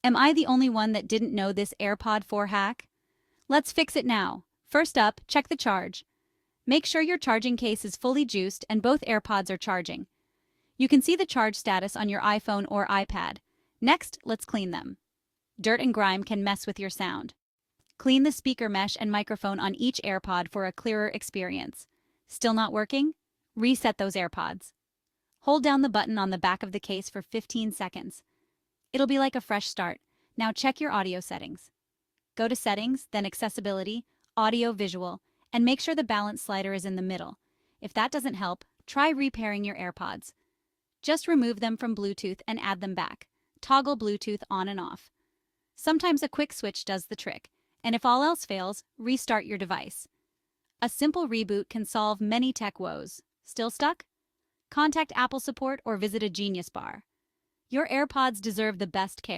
Am I the only one that didn't know this AirPod 4 hack? Let's fix it now. First up, check the charge. Make sure your charging case is fully juiced and both AirPods are charging. You can see the charge status on your iPhone or iPad. Next, let's clean them. Dirt and grime can mess with your sound. Clean the speaker mesh and microphone on each AirPod for a clearer experience. Still not working? Reset those AirPods. Hold down the button on the back of the case for 15 seconds. It'll be like a fresh start. Now check your audio settings. Go to Settings, then Accessibility, Audio Visual, and make sure the balance slider is in the middle. If that doesn't help, try repairing your AirPods. Just remove them from Bluetooth and add them back. Toggle Bluetooth on and off. Sometimes a quick switch does the trick, and if all else fails, restart your device. A simple reboot can solve many tech woes. Still stuck? Contact Apple support or visit a Genius Bar. Your AirPods deserve the best care.